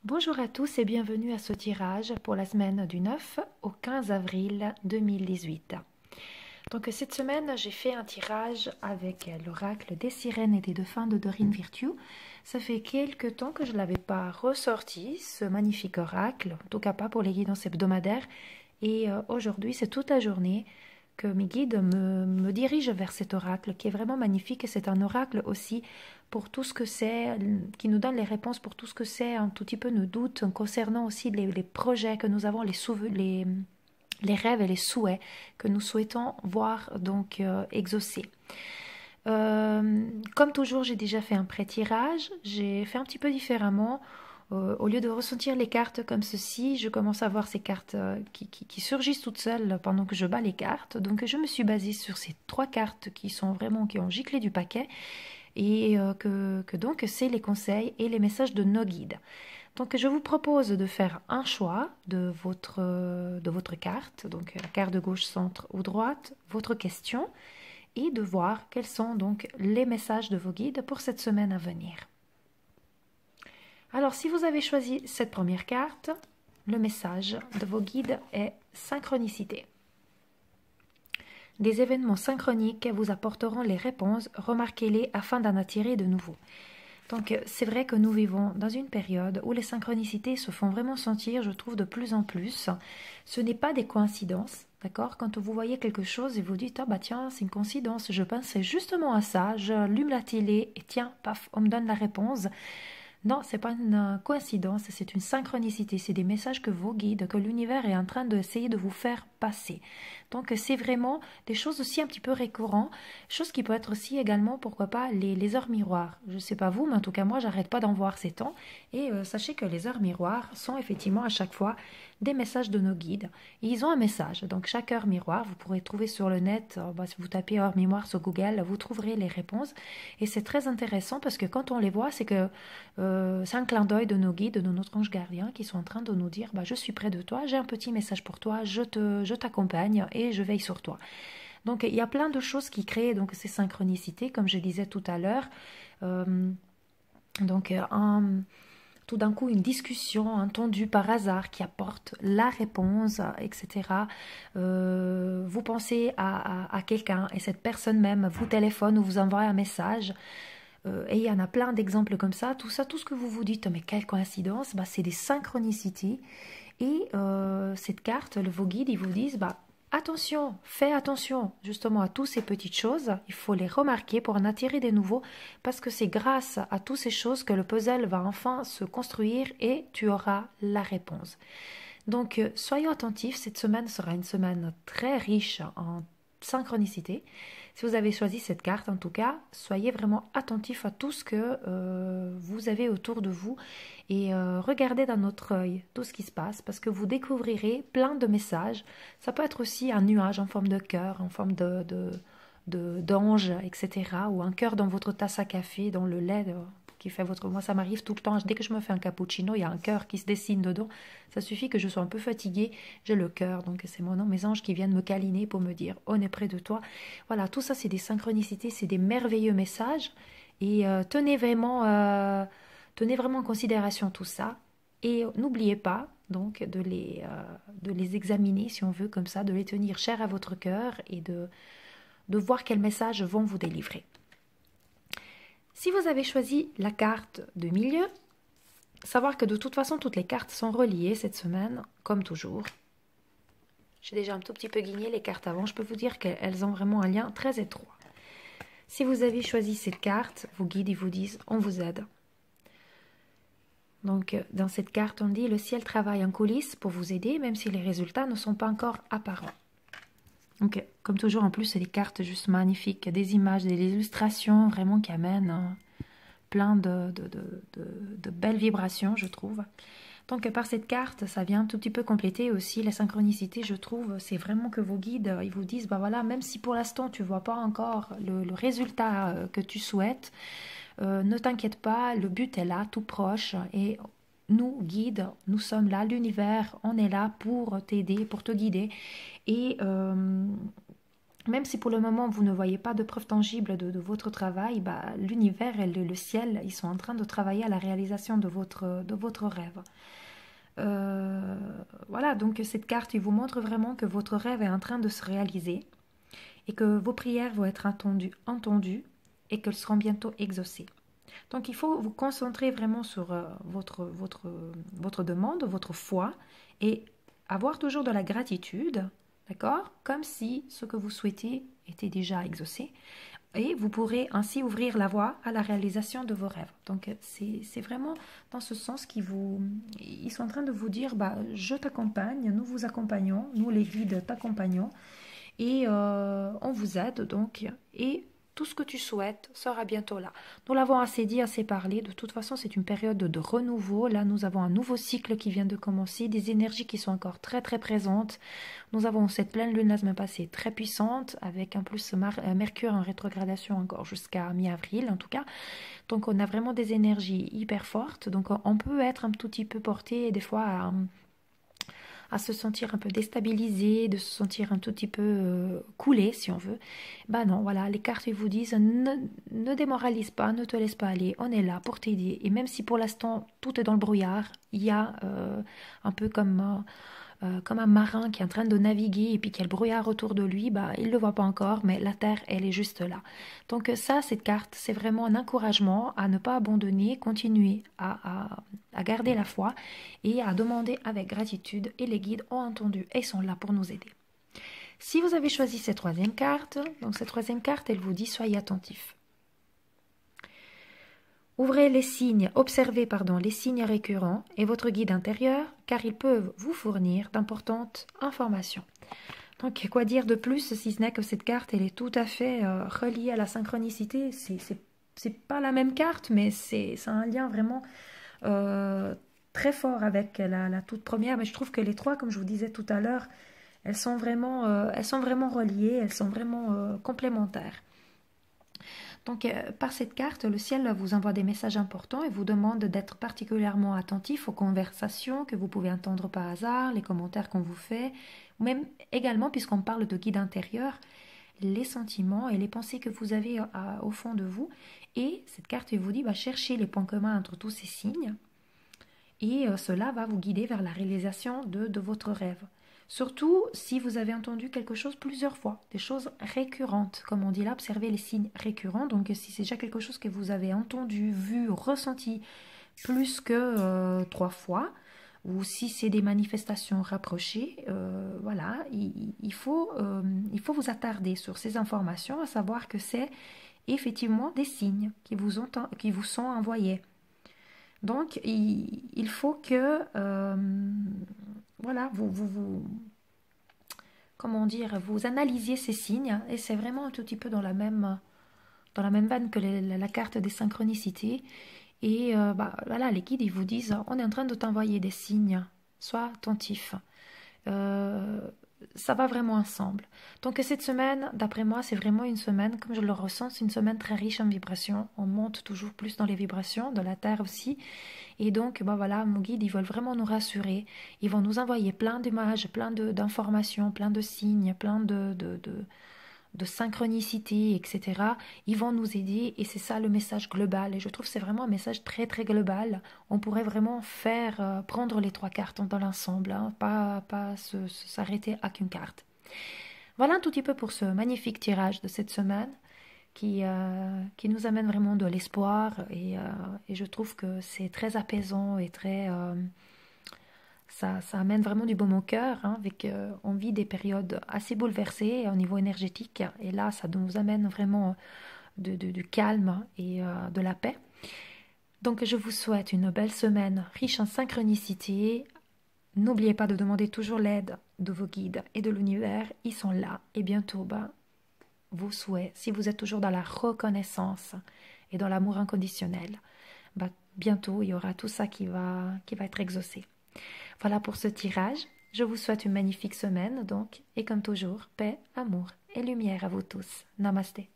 Bonjour à tous et bienvenue à ce tirage pour la semaine du 9 au 15 avril 2018. Donc cette semaine, j'ai fait un tirage avec l'oracle des sirènes et des dauphins de Dorine Virtue. Ça fait quelques temps que je ne l'avais pas ressorti, ce magnifique oracle, en tout cas pas pour les guidances hebdomadaires. Et aujourd'hui, c'est toute la journée que mes guides me dirigent vers cet oracle qui est vraiment magnifique. Et c'est un oracle aussi pour tout ce que c'est, qui nous donne les réponses pour tout ce que c'est, un tout petit peu nos doutes concernant aussi les projets que nous avons, les rêves et les souhaits que nous souhaitons voir donc exaucés. Comme toujours, j'ai déjà fait un pré-tirage, j'ai fait un petit peu différemment. Au lieu de ressentir les cartes comme ceci, je commence à voir ces cartes qui surgissent toutes seules pendant que je bats les cartes. Donc je me suis basée sur ces trois cartes qui ont giclé du paquet et que donc c'est les conseils et les messages de nos guides. Donc je vous propose de faire un choix de votre carte, donc la carte de gauche, centre ou droite, votre question, et de voir quels sont donc les messages de vos guides pour cette semaine à venir. Alors, si vous avez choisi cette première carte, le message de vos guides est synchronicité. Des événements synchroniques vous apporteront les réponses, remarquez-les afin d'en attirer de nouveaux. Donc, c'est vrai que nous vivons dans une période où les synchronicités se font vraiment sentir, je trouve, de plus en plus. Ce n'est pas des coïncidences, d'accord? Quand vous voyez quelque chose et vous dites, ah bah tiens, c'est une coïncidence, je pensais justement à ça, j'allume la télé et tiens, paf, on me donne la réponse. Non, c'est pas une coïncidence, c'est une synchronicité, c'est des messages que vos guides, que l'univers est en train d'essayer de vous faire passer. Donc c'est vraiment des choses aussi un petit peu récurrentes, choses qui peuvent être aussi également, pourquoi pas, les heures miroirs. Je ne sais pas vous, mais en tout cas moi, j'arrête pas d'en voir ces temps. Et sachez que les heures miroirs sont effectivement à chaque fois des messages de nos guides. Et ils ont un message. Donc chaque heure miroir, vous pourrez trouver sur le net, si vous tapez heure miroir sur Google, vous trouverez les réponses. Et c'est très intéressant parce que quand on les voit, c'est que c'est un clin d'œil de nos guides, de notre ange gardien qui sont en train de nous dire je suis près de toi, j'ai un petit message pour toi, je t'accompagne et je veille sur toi. Donc il y a plein de choses qui créent donc ces synchronicités, comme je disais tout à l'heure. Tout d'un coup, une discussion entendue par hasard qui apporte la réponse, etc. Vous pensez à quelqu'un et cette personne même vous téléphone ou vous envoie un message. Et il y en a plein d'exemples comme ça. Tout ce que vous vous dites, mais quelle coïncidence, c'est des synchronicités. Et cette carte, vos guides, ils vous disent, attention, fais attention justement à toutes ces petites choses. Il faut les remarquer pour en attirer des nouveaux, parce que c'est grâce à toutes ces choses que le puzzle va enfin se construire et tu auras la réponse. Donc, soyons attentifs. Cette semaine sera une semaine très riche en synchronicité. Si vous avez choisi cette carte, en tout cas, soyez vraiment attentifs à tout ce que vous avez autour de vous et regardez dans notre œil tout ce qui se passe parce que vous découvrirez plein de messages. Ça peut être aussi un nuage en forme de cœur, en forme d'ange, etc. Ou un cœur dans votre tasse à café, dans le lait qui fait votre... Moi, ça m'arrive tout le temps. Dès que je me fais un cappuccino, il y a un cœur qui se dessine dedans. Ça suffit que je sois un peu fatiguée, j'ai le cœur. Donc, c'est mes anges qui viennent me câliner pour me dire, on est près de toi. Voilà, tout ça, c'est des synchronicités, c'est des merveilleux messages. Et tenez vraiment en considération tout ça. Et n'oubliez pas, donc, de les examiner, si on veut, comme ça, de les tenir chers à votre cœur et de voir quels messages vont vous délivrer. Si vous avez choisi la carte de milieu, savoir que de toute façon, toutes les cartes sont reliées cette semaine, comme toujours. J'ai déjà un tout petit peu guigné les cartes avant, je peux vous dire qu'elles ont vraiment un lien très étroit. Si vous avez choisi cette carte, vos guides ils vous disent « on vous aide ». Donc, dans cette carte, on dit « le ciel travaille en coulisses pour vous aider, même si les résultats ne sont pas encore apparents ». Donc, comme toujours, en plus, c'est des cartes juste magnifiques, des images, des illustrations vraiment qui amènent plein de belles vibrations, je trouve. Donc, par cette carte, ça vient un tout petit peu compléter aussi la synchronicité, je trouve. C'est vraiment que vos guides, ils vous disent, voilà, même si pour l'instant, tu ne vois pas encore le résultat que tu souhaites, ne t'inquiète pas, le but est là, tout proche, et nous, guides, nous sommes là, l'univers, on est là pour t'aider, pour te guider. Et Même si pour le moment vous ne voyez pas de preuves tangibles de votre travail, bah, l'univers et le ciel, ils sont en train de travailler à la réalisation de votre rêve. Voilà, donc cette carte, il vous montre vraiment que votre rêve est en train de se réaliser et que vos prières vont être entendues et qu'elles seront bientôt exaucées. Donc il faut vous concentrer vraiment sur votre demande, votre foi et avoir toujours de la gratitude, d'accord? Comme si ce que vous souhaitez était déjà exaucé. Et vous pourrez ainsi ouvrir la voie à la réalisation de vos rêves. Donc c'est vraiment dans ce sens ils sont en train de vous dire, bah, je t'accompagne, nous vous accompagnons, nous les guides t'accompagnons et on vous aide donc et tout ce que tu souhaites sera bientôt là. Nous l'avons assez dit, assez parlé. De toute façon, c'est une période de renouveau. Là, nous avons un nouveau cycle qui vient de commencer, des énergies qui sont encore très très présentes. Nous avons cette pleine lune la semaine passée très puissante, avec en plus Mercure en rétrogradation encore jusqu'à mi-avril en tout cas. Donc on a vraiment des énergies hyper fortes. Donc on peut être un tout petit peu porté des fois à se sentir un peu déstabilisé, de se sentir un tout petit peu coulé si on veut. Bah non, voilà, les cartes ils vous disent ne démoralise pas, ne te laisse pas aller, on est là pour t'aider. Et même si pour l'instant tout est dans le brouillard, il y a un peu comme un marin qui est en train de naviguer et puis qui a le brouillard autour de lui, bah, il ne le voit pas encore, mais la Terre, elle est juste là. Donc ça, cette carte, c'est vraiment un encouragement à ne pas abandonner, continuer à garder la foi et à demander avec gratitude. Et les guides ont entendu et sont là pour nous aider. Si vous avez choisi cette troisième carte, donc cette troisième carte, elle vous dit soyez attentifs. Ouvrez les signes, observez les signes récurrents et votre guide intérieur, car ils peuvent vous fournir d'importantes informations. Donc, quoi dire de plus, si ce n'est que cette carte, elle est tout à fait reliée à la synchronicité. C'est pas la même carte, mais c'est un lien vraiment très fort avec la toute première. Mais je trouve que les trois, comme je vous disais tout à l'heure, elles sont vraiment reliées, elles sont vraiment complémentaires. Donc, par cette carte, le ciel vous envoie des messages importants et vous demande d'être particulièrement attentif aux conversations que vous pouvez entendre par hasard, les commentaires qu'on vous fait, ou même également, puisqu'on parle de guide intérieur, les sentiments et les pensées que vous avez au fond de vous. Et cette carte vous dit, cherchez les points communs entre tous ces signes et cela va vous guider vers la réalisation de votre rêve. Surtout si vous avez entendu quelque chose plusieurs fois, des choses récurrentes, comme on dit là, observez les signes récurrents. Donc si c'est déjà quelque chose que vous avez entendu, vu, ressenti plus que 3 fois, ou si c'est des manifestations rapprochées, voilà, il faut vous attarder sur ces informations, à savoir que c'est effectivement des signes qui vous sont envoyés. Donc, il faut que, voilà, comment dire, vous analysiez ces signes, et c'est vraiment un tout petit peu dans la même veine que la carte des synchronicités. Et voilà, les guides, ils vous disent, on est en train de t'envoyer des signes, sois attentif. Ça va vraiment ensemble. Donc cette semaine, d'après moi, c'est vraiment une semaine, comme je le ressens, c'est une semaine très riche en vibrations. On monte toujours plus dans les vibrations, de la Terre aussi. Et donc, voilà, nos guides, ils veulent vraiment nous rassurer. Ils vont nous envoyer plein d'images, plein d'informations, plein de signes, plein de synchronicité, etc. Ils vont nous aider et c'est ça le message global. Et je trouve que c'est vraiment un message très très global. On pourrait vraiment prendre les 3 cartes dans l'ensemble, hein, pas s'arrêter à qu'une carte. Voilà un tout petit peu pour ce magnifique tirage de cette semaine qui nous amène vraiment de l'espoir et je trouve que c'est très apaisant et très... Ça amène vraiment du baume au cœur, hein, avec on vit des périodes assez bouleversées au niveau énergétique, et là ça nous amène vraiment du calme et de la paix. Donc je vous souhaite une belle semaine riche en synchronicité. N'oubliez pas de demander toujours l'aide de vos guides et de l'univers, ils sont là, et bientôt vos souhaits, si vous êtes toujours dans la reconnaissance et dans l'amour inconditionnel, bientôt il y aura tout ça qui va être exaucé. Voilà pour ce tirage. Je vous souhaite une magnifique semaine donc, et comme toujours, paix, amour et lumière à vous tous. Namasté.